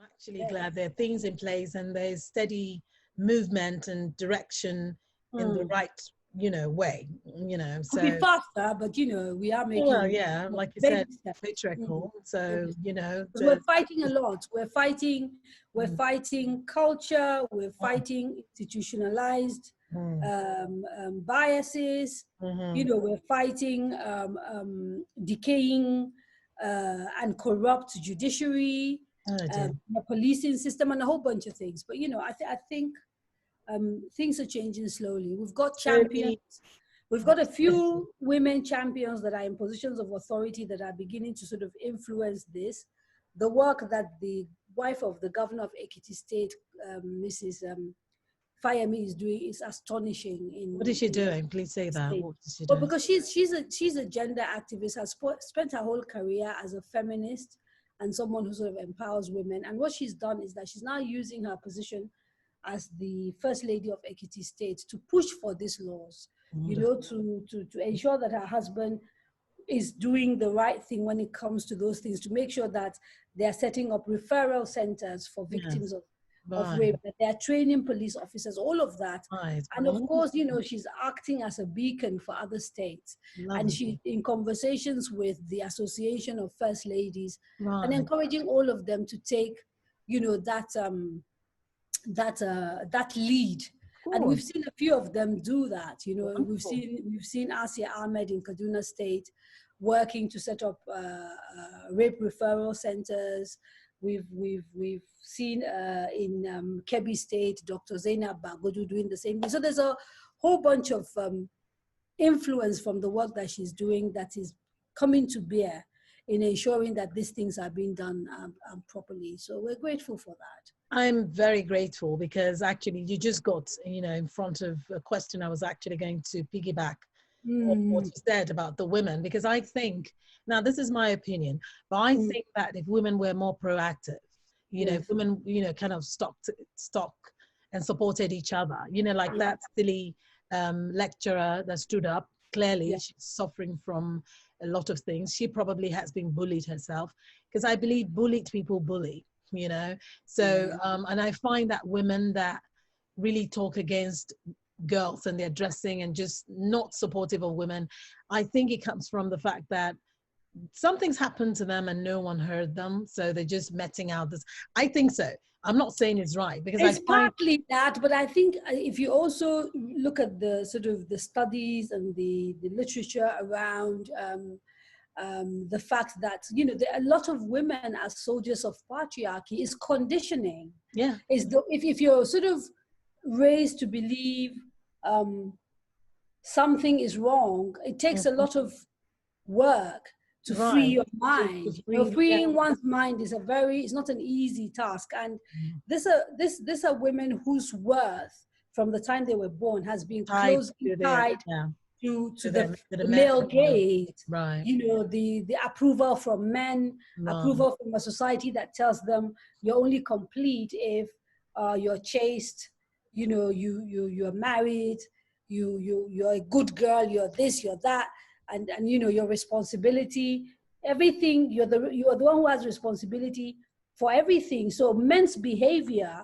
actually Yes. glad there are things in place and there's steady movement and direction in the right, way, Could be so. faster, but we are Well, making yeah, like you said, baby steps. Mm, patriarchal. baby So, steps. Because we're the fighting a lot. We're mm, fighting culture. We're mm, fighting institutionalized mm, biases. mhm. We're fighting decaying and corrupt judiciary, Oh dear. the policing system, and a whole bunch of things. But I think things are changing slowly. We've got champions. Slowly, We've got a absolutely. few women champions that are in positions of authority that are beginning to sort of influence this. The work that the wife of the governor of Ekiti State, Mrs. Fayemi, is doing is astonishing What is she in doing? Please say the that. state. What is she But doing? because she's a gender activist, has spent her whole career as a feminist and someone who sort of empowers women. And what she's done is that she's now using her position as the first lady of Ekiti State to push for these laws, Wonderful. to ensure that her husband is doing the right thing when it comes to those things, to make sure that they're setting up referral centers for victims Yes. of Right. rape, that they're training police officers, all of that. Right. And of course, Wonderful. she's acting as a beacon for other states. And Lovely. she, in conversations with the Association of First Ladies, and Right. encouraging all of them to take, that lead. Of And we've course. seen a few of them do that. We've Wonderful. seen Asia Ahmed in Kaduna State working to set up rape referral centers. We've seen in Kebbi State, Dr. Zainab Bagodu doing the same thing. So there's a whole bunch of influence from the work that she's doing that is coming to bear in ensuring that these things are being done properly. So we're grateful for that. I'm very grateful because actually you just got, in front of a question I was actually going to piggyback on what you said about the women, because I think, now this is my opinion, but I think that if women were more proactive, if Yes. women, kind of stock and supported each other, like that silly lecturer that stood up, clearly Yeah. she's suffering from a lot of things. She probably has been bullied herself, because I believe bullied people bully, so and I find that women that really talk against girls and their dressing and just not supportive of women, I think it comes from the fact that something's happened to them and no one heard them, so they're just meting out this. I think so. I'm not saying it's right, because It's I find partly that, but I think if you also look at the sort of the studies and the literature around the fact that a lot of women as soldiers of patriarchy is conditioning. yeah, If you're sort of raised to believe something is wrong, it takes a lot of work to free right, your to mind. free, yeah. Freeing one's mind is it's not an easy task. And these are women whose worth from the time they were born has been Tied closely to their, tied yeah, to to the the men, male gaze. right, The approval from men, right, approval from a society that tells them you're only complete if you're chaste, you're married, you're a good girl, you're this, you're that, and your responsibility, everything, you're the one who has responsibility for everything. So men's behavior,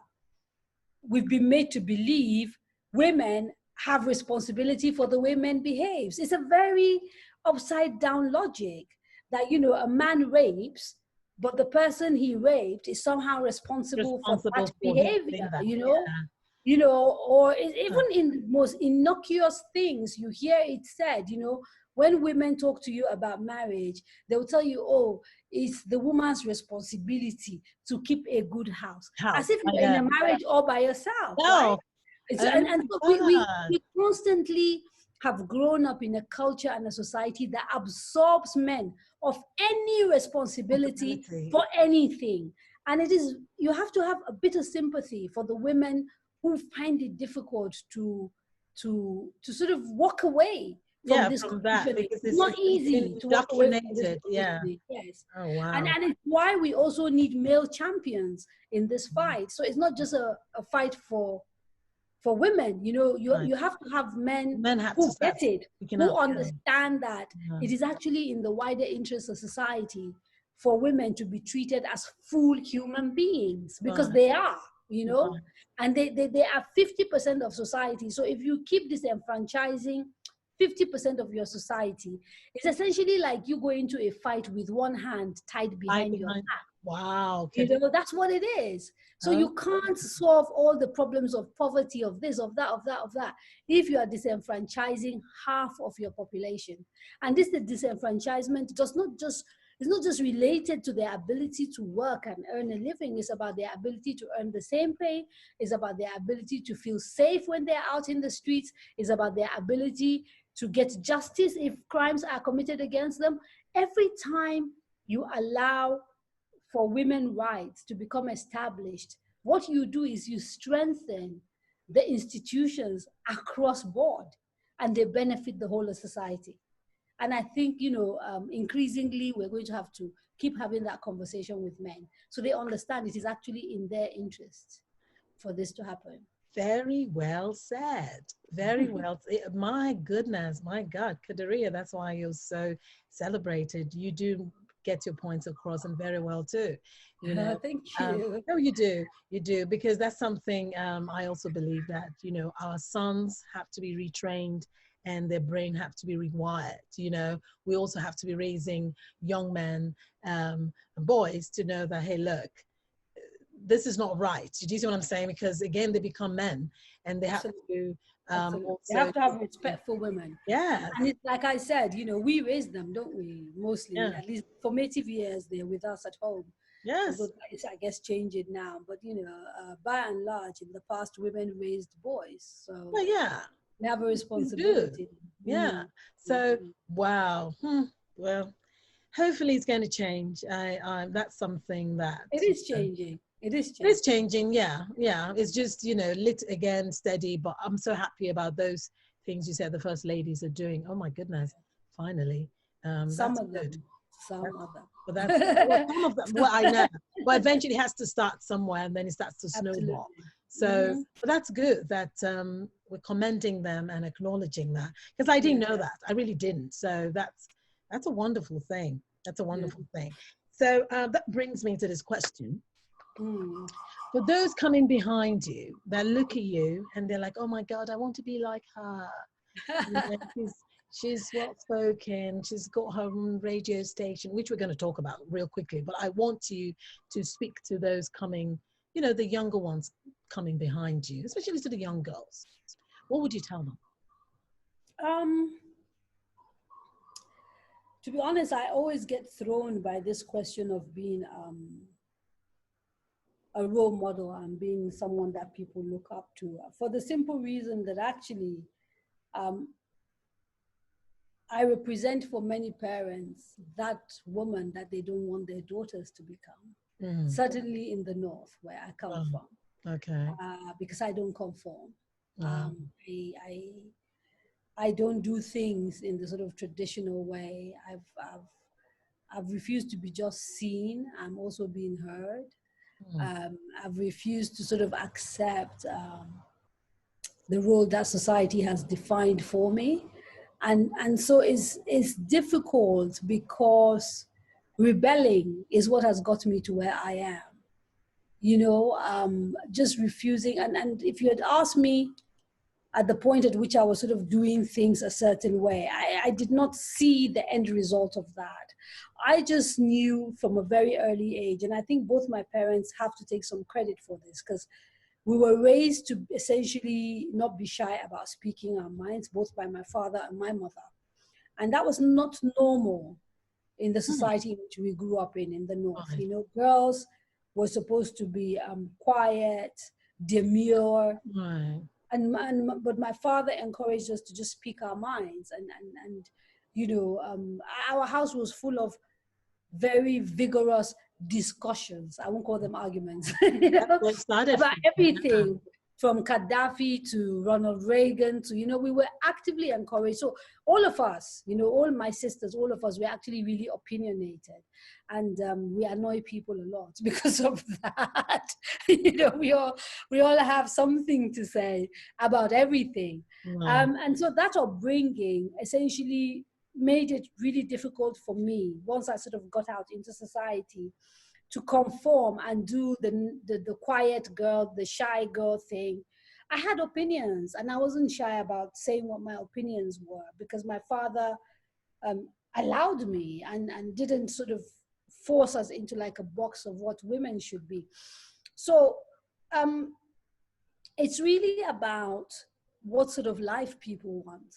we've been made to believe women have responsibility for the way men behaves. It's a very upside down logic that a man rapes, but the person he raped is somehow responsible for that responsible for him doing behavior, that, or yeah. even in the most innocuous things, you hear it said, when women talk to you about marriage, they will tell you, oh, it's the woman's responsibility to keep a good house, as House, if I you're in know. a marriage all by yourself, right? No, And so God, we constantly have grown up in a culture and a society that absorbs men of any responsibility responsibility. for anything. And you have to have a bit of sympathy for the women who find it difficult to sort of walk away from Yeah, this from that, conditioning. because It's not it's been easy to walk away from this indoctrinated. Yeah. conditioning. Yes. Oh And wow. it's why we also need male champions in this fight. So it's not just a fight for women. Right. You have to have men Men have to who start get it, picking who up. understand that Yeah. it is actually in the wider interest of society for women to be treated as full human beings, because Right. they are, you know, Right. and they are 50% of society. So if you keep disenfranchising 50% of your society, it's essentially like you go into a fight with one hand tied Right behind your behind. back. Wow. You know, that's what it is. So Huh? you can't solve all the problems of poverty, of this, of that, of that, of that, if you are disenfranchising half of your population. And this the disenfranchisement does not just, it's not just related to their ability to work and earn a living. It's about their ability to earn the same pay. It's about their ability to feel safe when they're out in the streets. It's about their ability to get justice if crimes are committed against them. Every time you allow for women's rights to become established, what you do is you strengthen the institutions across board, and they benefit the whole of society. And I think, you know, increasingly we're going to have to keep having that conversation with men so they understand it is actually in their interest for this to happen. Very well said. Very well. My goodness, my God, Kadaria, that's why you're so celebrated. You do get your points across, and very well too. You know, Thank you. no, you do, because that's something I also believe that, you know, our sons have to be retrained and their brain have to be rewired. You know, we also have to be raising young men and boys to know that, hey, look, this is not right. Do you see what I'm saying? Because again, they become men and they have to Absolutely. They also, have to have respect for women. yeah, And it's like I said, you know, we raise them, don't we? Mostly, yeah, at least formative years, they're with us at home. Although yes, that is, I guess, changing now. But, you know, by and large, in the past, women raised boys. So well, yeah, they have a we do, responsibility. yeah. So, wow, well, hopefully it's going to change. That's something that It is changing. It is it is changing. changing. Yeah, yeah. It's just, you know, lit again, steady. But I'm so happy about those things you said the first ladies are doing. Oh my goodness, finally, Some that's of good. them. Some of them. But that's well, some of them. Well, I know, but eventually it has to start somewhere, and then it starts to snowball. Absolutely. So, but that's good that we're commending them and acknowledging that, because I didn't Yeah. know that. I really didn't. So that's a wonderful thing. That's a Yeah. wonderful thing. So that brings me to this question. Mm. For those coming behind you that look at you and they're like, oh my God, I want to be like her. You know, she's well spoken, she's got her own radio station, which we're going to talk about real quickly. But I want you to speak to those coming, you know, the younger ones coming behind you, especially to the young girls. What would you tell them? Um, to be honest, I always get thrown by this question of being a role model and being someone that people look up to, for the simple reason that actually um, I represent for many parents that woman that they don't want their daughters to become. Certainly in the North, where I come from, Okay. because I don't conform. Wow. I don't do things in the sort of traditional way. I've refused to be just seen. I'm also being heard. I've refused to sort of accept the role that society has defined for me. And so it's difficult because rebelling is what has got me to where I am. You know, just refusing. And if you had asked me at the point at which I was sort of doing things a certain way, I did not see the end result of that. I just knew from a very early age, and I think both my parents have to take some credit for this, because we were raised to essentially not be shy about speaking our minds, both by my father and my mother. And that was not normal in the society in which we grew up in the North. Right. You know, girls were supposed to be quiet, demure, Right. but my father encouraged us to just speak our minds, and you know, our house was full of very vigorous discussions. I won't call them arguments. You know, That's started about from, everything from Gaddafi to Ronald Reagan to, you know, we were actively encouraged. So all of us, you know, all my sisters, all of us, we're actually really opinionated, and we annoy people a lot because of that. You know, we all have something to say about everything. Right. And so that upbringing essentially made it really difficult for me once I sort of got out into society to conform and do the quiet girl, the shy girl thing. I had opinions, and I wasn't shy about saying what my opinions were, because my father allowed me and didn't sort of force us into like a box of what women should be. So it's really about what sort of life people want,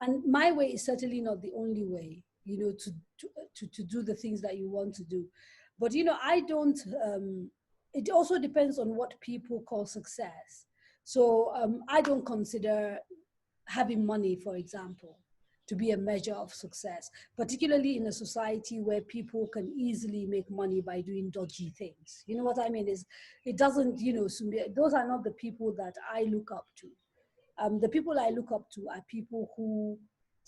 and my way is certainly not the only way, to do the things that you want to do. But, I don't, it also depends on what people call success. So I don't consider having money, for example, to be a measure of success, particularly in a society where people can easily make money by doing dodgy things. You know what I mean? It doesn't, those are not the people that I look up to. The people I look up to are people who,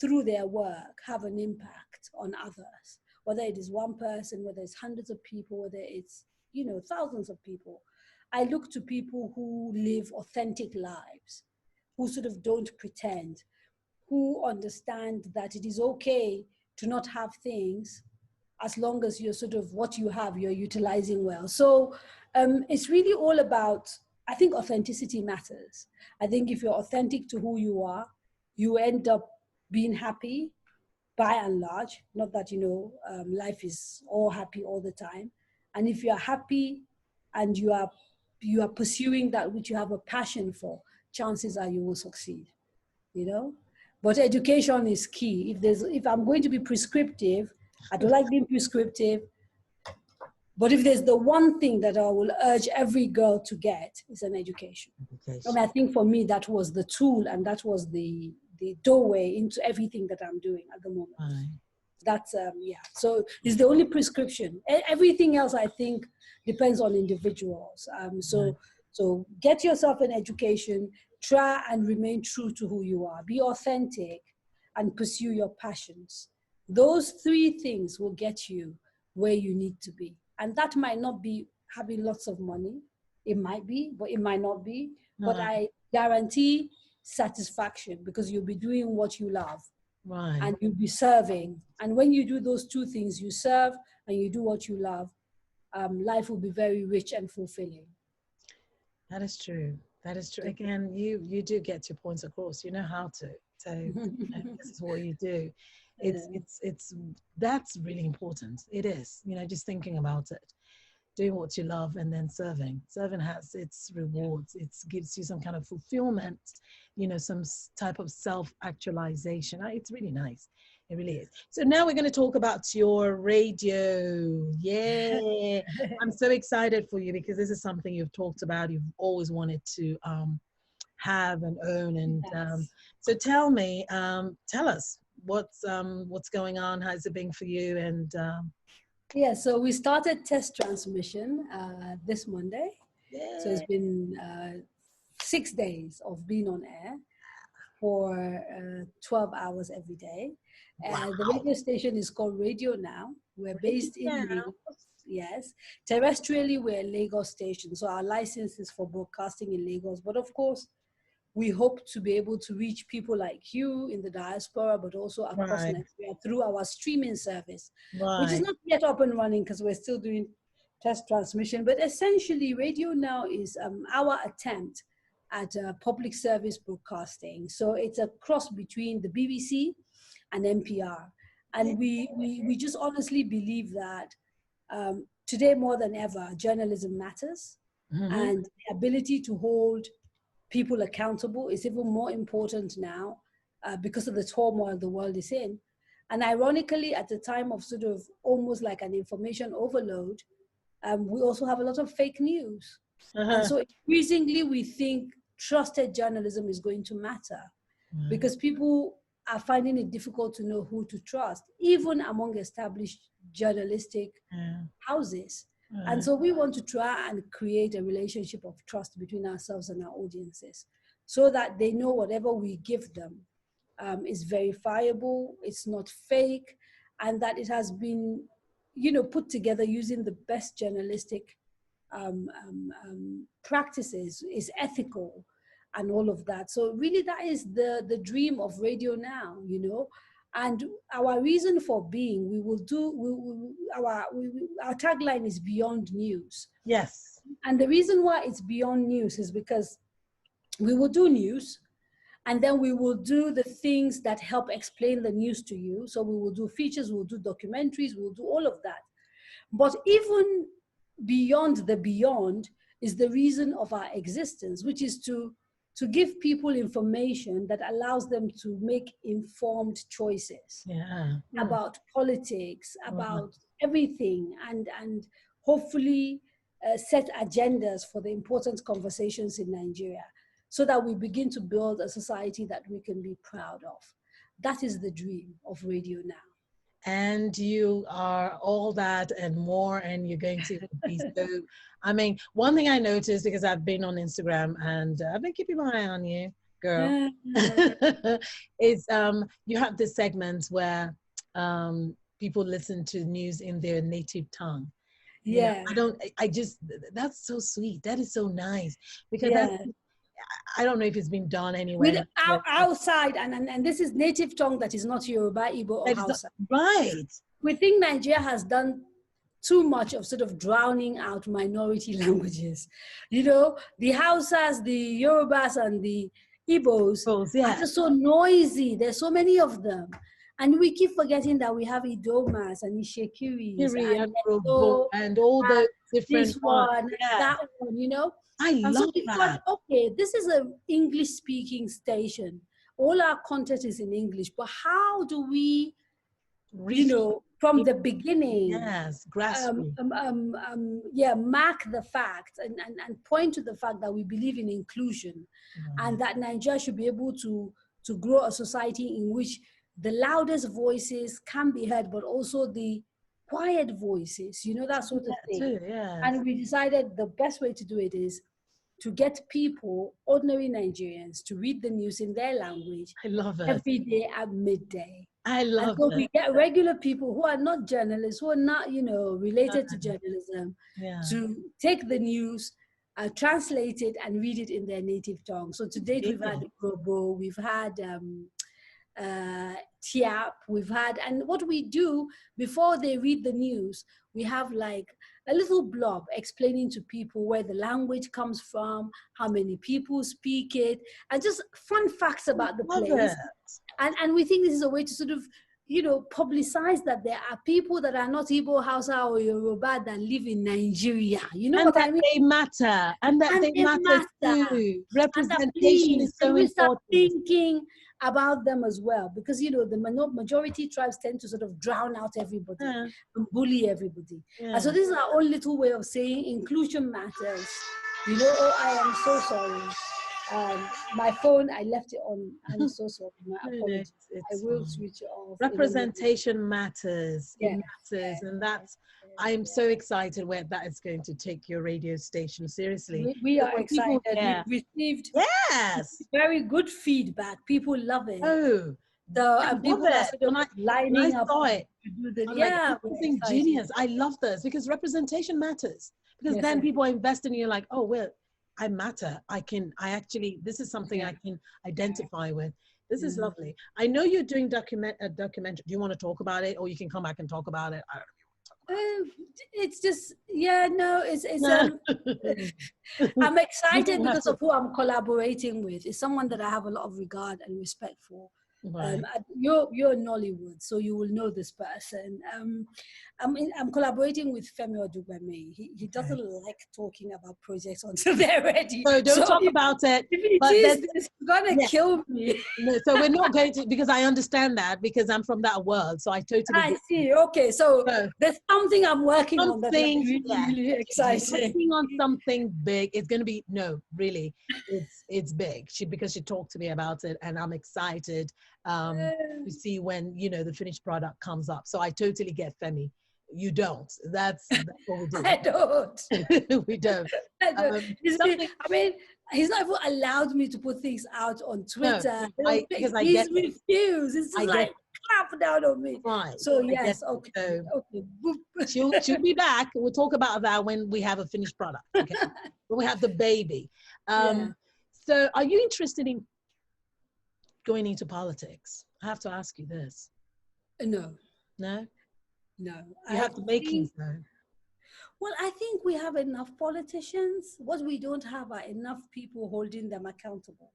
through their work, have an impact on others, whether it is one person, whether it's hundreds of people, whether it's, thousands of people. I look to people who live authentic lives, who sort of don't pretend, who understand that it is okay to not have things as long as you're sort of what you have, you're utilizing well. So it's really all about, I think authenticity matters. I think if you're authentic to who you are, you end up being happy by and large. Not that, life is all happy all the time. And if you're happy and you are pursuing that which you have a passion for, chances are you will succeed, But education is key. If I'm going to be prescriptive, I don't like being prescriptive. But if there's the one thing that I will urge every girl to get, is an education. And I think for me, that was the tool, and that was the doorway into everything that I'm doing at the moment. Right. That's, so it's the only prescription. Everything else, I think, depends on individuals. So get yourself an education, try and remain true to who you are, be authentic, and pursue your passions. Those three things will get you where you need to be. And that might not be having lots of money. It might be, but it might not be. But I guarantee satisfaction, because you'll be doing what you love. Right. And you'll be serving. And when you do those two things, you serve and you do what you love, life will be very rich and fulfilling. That is true. That is true. Again, you do get your points across. You know how to. So this is what you do. It's that's really important. It is. Just thinking about it, doing what you love, and then serving. Serving has its rewards. It gives you some kind of fulfillment. Some type of self-actualization. It's really nice. It really is. So now we're going to talk about your radio. Yeah. I'm so excited for you, because this is something you've talked about. You've always wanted to have and own. And so tell us what's going on. How's it been for you? And yeah, so we started test transmission this Monday. Yeah. So it's been 6 days of being on air for 12 hours every day. Wow. The radio station is called Radio Now. We're based in Lagos. Yes. Terrestrially, we're a Lagos station. So our license is for broadcasting in Lagos. But of course, we hope to be able to reach people like you in the diaspora, but also across Nigeria through our streaming service, which is not yet up and running because we're still doing test transmission. But essentially, Radio Now is our attempt at public service broadcasting. So it's a cross between the BBC and NPR. And we just honestly believe that today more than ever, journalism matters. Mm-hmm. And the ability to hold people accountable is even more important now because of the turmoil the world is in. And ironically, at the time of sort of almost like an information overload, we also have a lot of fake news. And so increasingly, we think trusted journalism is going to matter because people are finding it difficult to know who to trust, even among established journalistic houses. And so we want to try and create a relationship of trust between ourselves and our audiences so that they know whatever we give them is verifiable, it's not fake, and that it has been, put together using the best journalistic practices, is ethical and all of that. So really that is the dream of Radio Now, And our reason for being, our tagline is beyond news. Yes. And the reason why it's beyond news is because we will do news, and then we will do the things that help explain the news to you. So we will do features, we'll do documentaries, we'll do all of that. But even beyond the beyond is the reason of our existence, which is to give people information that allows them to make informed choices about politics, about everything, and hopefully set agendas for the important conversations in Nigeria, so that we begin to build a society that we can be proud of. That is the dream of radio now. And you are all that and more, and you're going to be so, I mean, one thing I noticed, because I've been on Instagram and I've been keeping my eye on you, girl, is you have this segment where people listen to news in their native tongue. Yeah. That's so sweet. That is so nice, because I don't know if it's been done anywhere. Outside, and this is native tongue that is not Yoruba, Igbo, or Hausa. Right. We think Nigeria has done too much of sort of drowning out minority languages. You know, the Hausas, the Yorubas, and the Igbos are just so noisy. There's so many of them. And we keep forgetting that we have Idomas and Ishekiris and all the different this one, that one, you know. I love that. Okay, this is an English-speaking station. All our content is in English, but how do we, you know, from the beginning, grassroots, mark the fact and point to the fact that we believe in inclusion, and that Nigeria should be able to grow a society in which the loudest voices can be heard, but also the quiet voices, you know, that sort of thing. And we decided the best way to do it is to get people, ordinary Nigerians, to read the news in their language. I love it. Every day at midday. I love it. So we get regular people who are not journalists, who are not, you know, related to journalism, to take the news, translate it, and read it in their native tongue. So to date, we've had Robo, we've had Tiap, we've had, and what we do before they read the news, we have like a little blob explaining to people where the language comes from, how many people speak it, and just fun facts about the place. And we think this is a way to sort of, you know, publicize that there are people that are not Igbo, Hausa, or Yoruba that live in Nigeria. You know, and what I mean? They matter, and that they matter too. Representation is so important. Start thinking about them as well, because, you know, the majority tribes tend to sort of drown out everybody and bully everybody. And so this is our own little way of saying inclusion matters. You know, I am so sorry. My phone, I left it on. I'm so sorry. My apologies. I will switch it off. Representation matters. It matters. And that's, I'm so excited where that is going to take your radio station. Seriously. We are excited. We've received very good feedback. People love it. Oh. So people are sort of lining up to do the, something genius. I love this, because representation matters. Because then people are investing in you, like, oh, well, I matter. Actually, this is something I can identify with. This is lovely. I know you're doing a documentary. Do you want to talk about it, or you can come back and talk about it? I don't know. It's just, I'm excited because of who I'm collaborating with. It's someone that I have a lot of regard and respect for. You're in Nollywood, so you will know this person. I'm collaborating with Femi Odugbeme. He doesn't like talking about projects until they're ready. So don't talk about it. It's gonna kill me. No, so we're not going to, because I understand that, because I'm from that world. So I totally. I see. Okay, so there's something I'm working on that's really exciting. Working on something big. It's going to be it's big. Because she talked to me about it, and I'm excited to see when, you know, the finished product comes up. So I totally get Femi. You don't. That's what we do. I don't. We don't. I mean, he's not even allowed me to put things out on Twitter. No, he's refused. It's just like clap down on me. Right. So yes, okay. She'll be back. We'll talk about that when we have a finished product. Okay. When we have the baby. So are you interested in going into politics? I have to ask you this. No, No? no. You I have the makings, think, though. well, I think we have enough politicians. What we don't have are enough people holding them accountable.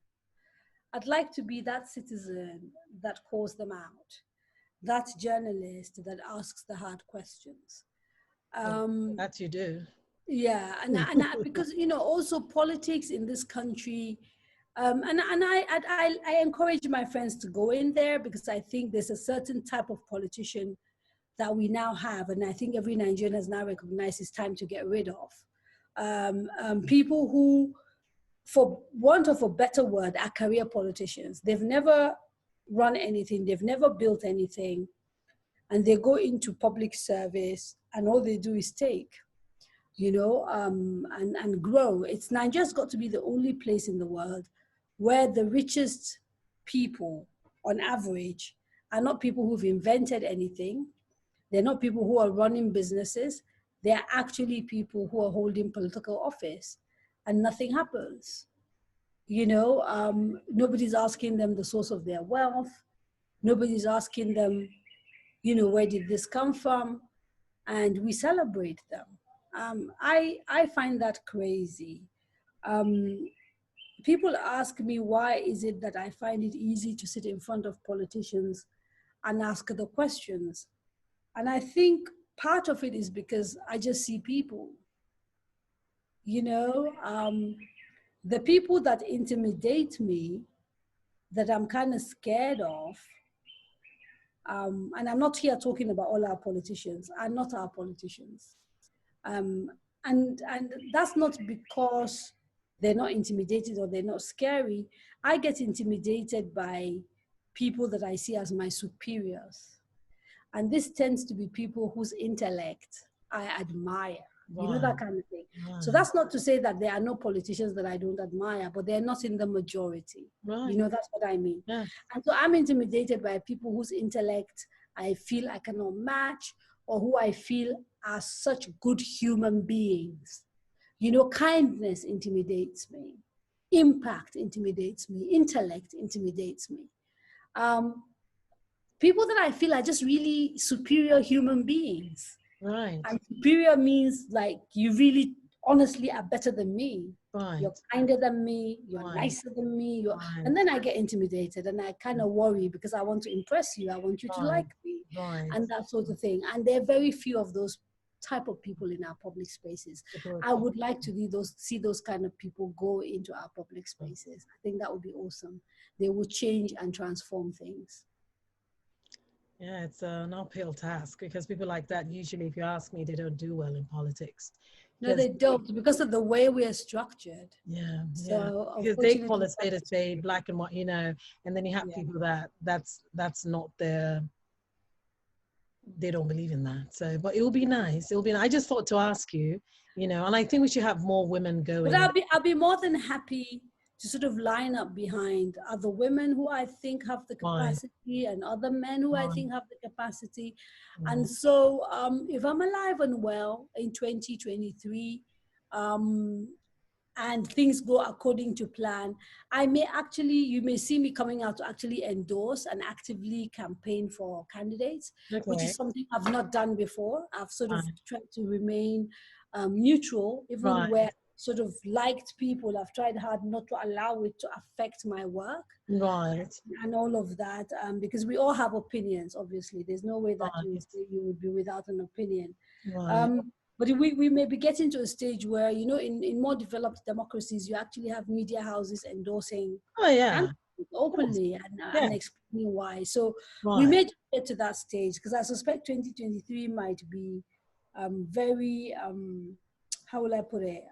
I'd like to be that citizen that calls them out, that journalist that asks the hard questions. Well, Um, that you do. yeah, because also politics in this country, I encourage my friends to go in there because I think there's a certain type of politician that we now have, and I think every Nigerian has now recognized it's time to get rid of. People who, for want of a better word, are career politicians. They've never run anything, they've never built anything, and they go into public service, and all they do is take, and grow. It's Nigeria's got to be the only place in the world where the richest people, on average, are not people who've invented anything. They're not people who are running businesses. They're actually people who are holding political office, and nothing happens. Nobody's asking them the source of their wealth. Nobody's asking them, where did this come from? And we celebrate them. I find that crazy. Um, People ask me, why is it that I find it easy to sit in front of politicians and ask the questions? And I think part of it is because I just see people, the people that intimidate me, that I'm kind of scared of. And I'm not here talking about all our politicians. I'm not our politicians. Um, and that's not because they're not intimidated or they're not scary. I get intimidated by people that I see as my superiors. And this tends to be people whose intellect I admire. Right. That kind of thing. Right. So that's not to say that there are no politicians that I don't admire, but they're not in the majority. Right. That's what I mean. Yeah. And so I'm intimidated by people whose intellect I feel I cannot match, or who I feel are such good human beings. Kindness intimidates me. Impact intimidates me. Intellect intimidates me. People that I feel are just really superior human beings. Right. And superior means like you really honestly are better than me. Right. You're kinder than me, you're Right. nicer than me. Right. And then I get intimidated and I kind of worry because I want to impress you. I want you to like me. Right. And that sort of thing. And there are very few of those type of people in our public spaces. I would like to see those kind of people go into our public spaces. I think that would be awesome. They will change and transform things. Yeah, it's an uphill task because people like that, usually, if you ask me, they don't do well in politics. No, they don't, because of the way we are structured. Yeah, so because they call it spade a spade, black and white, and then you have people that's not their, they don't believe in that. So, but it will be nice. It will be. I just thought to ask you, and I think we should have more women going. But I'll be more than happy to sort of line up behind other women who I think have the capacity and other men who I think have the capacity. And so if I'm alive and well in 2023, and things go according to plan, you may see me coming out to actually endorse and actively campaign for candidates, which is something I've not done before. I've sort of tried to remain neutral, even where sort of liked people. I've tried hard not to allow it to affect my work. Right. And all of that, because we all have opinions, obviously. There's no way that you would be without an opinion. Right. But we may be getting to a stage where, in more developed democracies, you actually have media houses endorsing openly and explaining why. So we may get to that stage, because I suspect 2023 might be very, how will I put it,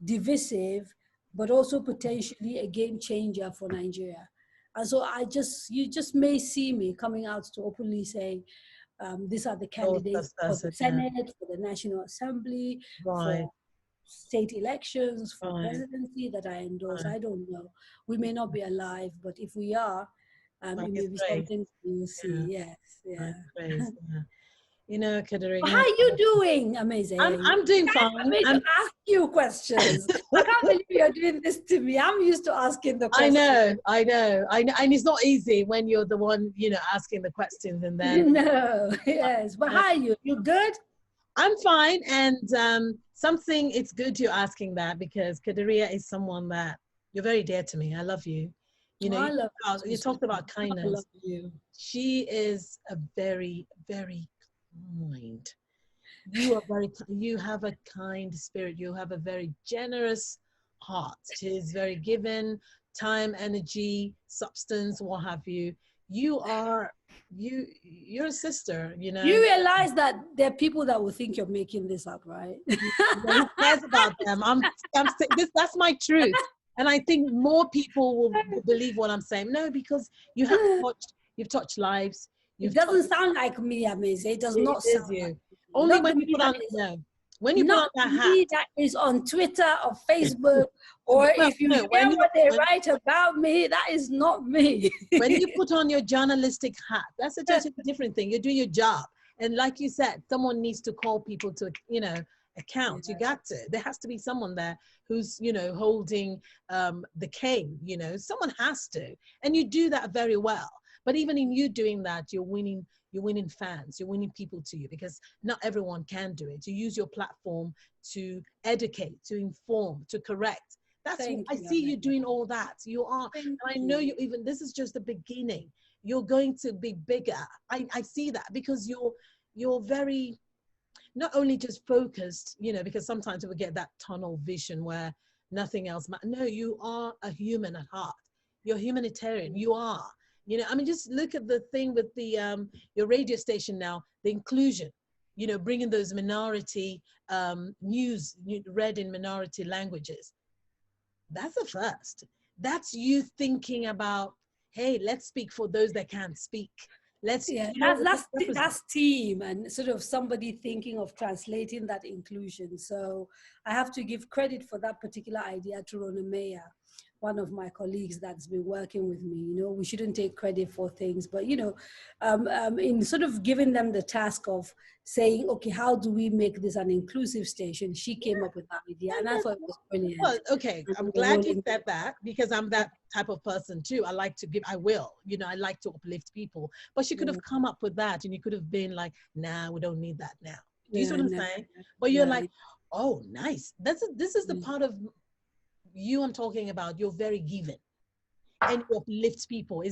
divisive, but also potentially a game changer for Nigeria. And so you just may see me coming out to openly say, these are the candidates for the Senate, for the National Assembly, for state elections, for presidency that I endorse. I don't know. We may not be alive, but if we are, it may be something we will see. Yes, yeah. You know, Kadaria. How are you doing? Amazing. I'm doing fine. I'm to ask you questions. I can't believe you're doing this to me. I'm used to asking the questions. I know. And it's not easy when you're the one, you know, asking the questions and then. No, yes. But how are you? You good? I'm fine. And it's good you're asking that, because Kadaria is someone that you're very dear to me. I love you. You know, you talked about kindness. I love you. She is a very, very kind. You have a kind spirit. You have a very generous heart. She's very given, time, energy, substance, what have you. You're a sister, you know. You realize that there are people that will think you're making this up, right? Who cares about them? That's my truth. And I think more people will believe what I'm saying. No, because you've touched lives. It doesn't sound like me, Amaze. It does not sound you. Like me. Only Not when you put on that hat. That is on Twitter or Facebook, or if you hear what they write about me, that is not me. When you put on your journalistic hat, that's a totally different thing. You're doing your job. And like you said, someone needs to call people to, you know, account. You got to. There has to be someone there who's, you know, holding the cane, you know. Someone has to. And you do that very well. But even in you doing that, you're winning fans, you're winning people to you, because not everyone can do it. You use your platform to educate, to inform, to correct. That's what I see you doing all that. You are, and I know this is just the beginning. You're going to be bigger. I see that, because you're very, not only just focused, you know, because sometimes we get that tunnel vision where nothing else matters. No, you are a human at heart. You're humanitarian. You are. You know, I mean, just look at the thing with the your radio station now, the inclusion, you know, bringing those minority news read in minority languages. That's a first. That's you thinking about, hey, let's speak for those that can't speak. That's team, and sort of somebody thinking of translating that inclusion. So I have to give credit for that particular idea to Rona Meyer, one of my colleagues that's been working with me. You know, we shouldn't take credit for things, but, you know, in sort of giving them the task of saying, okay, how do we make this an inclusive station? She came up with that idea, and I thought it was brilliant. Well, okay, I'm glad you said that, because I'm that type of person too. I like to give, I like to uplift people, but she could have come up with that, and you could have been like, nah, we don't need that now. Do you see what I'm saying? But you're like, oh, nice. This is the part of you I'm talking about. You're very giving, and you uplift people.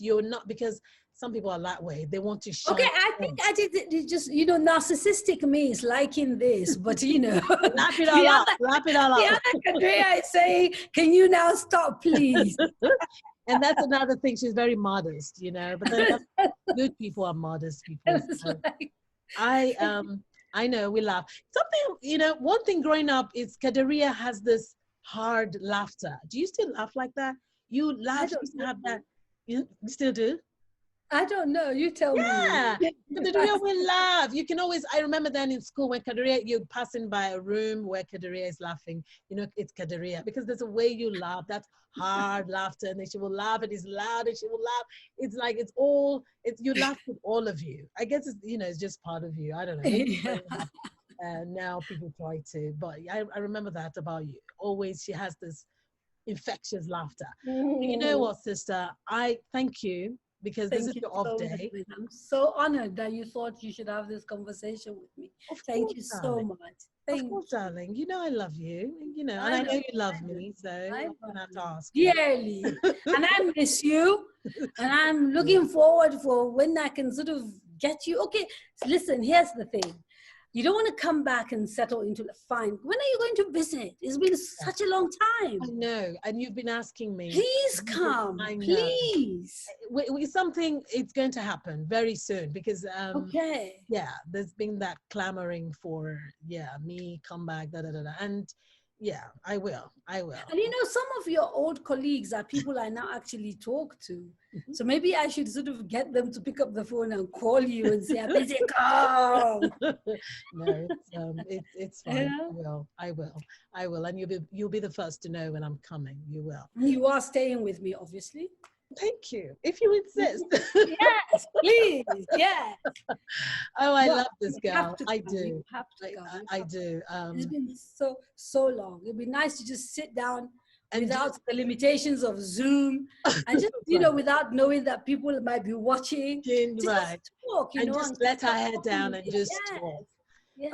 You're not, because some people are that way. They want to shine. Okay, I think I did just, you know, narcissistic me is liking this, but, you know, wrap it all up. The other Kadaria is saying, can you now stop, please? And that's another thing. She's very modest, you know. But then good people are modest people. So I know, we laugh. Something, you know, one thing growing up is Kadaria has this hard laughter. Do you still laugh like that? You laugh, you used to have that. You still do? I don't know. You tell me. Yeah, Kadaria will laugh. You can always, I remember then in school when Kadaria, you're passing by a room where Kadaria is laughing. You know, it's Kadaria, because there's a way you laugh. That's hard laughter. And then she will laugh, and it's loud, and she will laugh. It's like, you laugh with all of you. I guess it's, you know, it's just part of you. I don't know. Now people try to, but I remember that about you. Always, she has this infectious laughter. You know what, sister? I thank you, because this is your off day. I'm so honored that you thought you should have this conversation with me. Thank you so much. Of course, darling. You know I love you. You know, and I know you love me, so I'm gonna have to ask dearly. And I miss you, and I'm looking forward for when I can sort of get you. Okay, listen. Here's the thing. You don't want to come back and settle into fine. When are you going to visit? It's been such a long time. I know, and you've been asking me. Please come, please. Something, it's going to happen very soon, because okay. Yeah, there's been that clamoring for me come back, and yeah, I will. And you know, some of your old colleagues are people I now actually talk to. So maybe I should sort of get them to pick up the phone and call you and say, I'm busy, come. No, it's fine. Yeah. I will. And you'll be the first to know when I'm coming. You will. You are staying with me, obviously. Thank you. If you insist. Yes, please. Yes. Oh, I No, love this you have girl. to I come. do. You have to come. You I have to do. come. It's been so long. It'd be nice to just sit down And without the limitations of Zoom, and just right. without knowing that people might be watching. Just Right. talk, And just let our head down and just Yes, talk.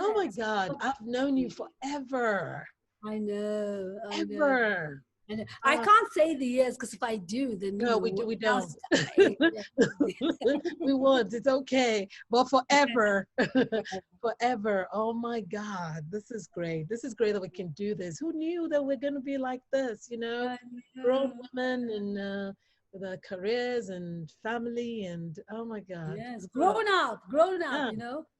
Oh my yes. God, I've known you forever. I know. I know. Ever. I can't say the years because if I do, then No, we don't. We won't. It's okay. But forever, forever. Oh my God, this is great. This is great that we can do this. Who knew that we're going to be like this? Grown women and with our careers and family and oh my God. Yes, grown up. Yeah,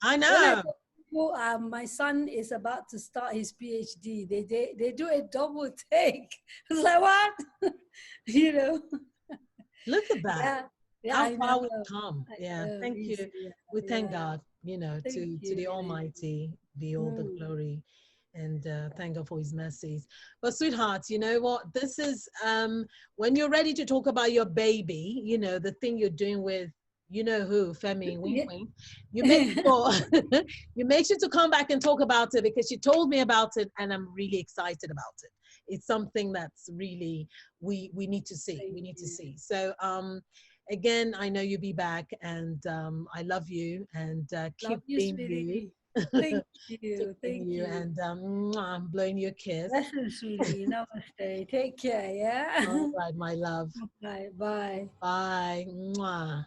I When I know. tell people, my son is about to start his PhD, they do a double take. It's like, what? you know? Look at that. Yeah. Yeah, How I far know. we've come. Yeah, thank you. Yeah, We thank yeah. God, Thank to the you. Almighty be all the Mm. glory, and thank God for his mercies. But sweethearts, you know what? This is when you're ready to talk about your baby, the thing you're doing with you know who, Femi, wink Yeah. wink. You make sure you make sure to come back and talk about it because she told me about it and I'm really excited about it. It's something that's really we need to see. Thank We need to you. see. So again, I know you'll be back, and I love you, and Love keep you, being you. sweetie. Thank Keep you. being Thank you, you. and I'm blowing you a kiss. Blessings, sweetie. Namaste. Take care, yeah? All right, my love. Bye. Bye. Bye. Mwah.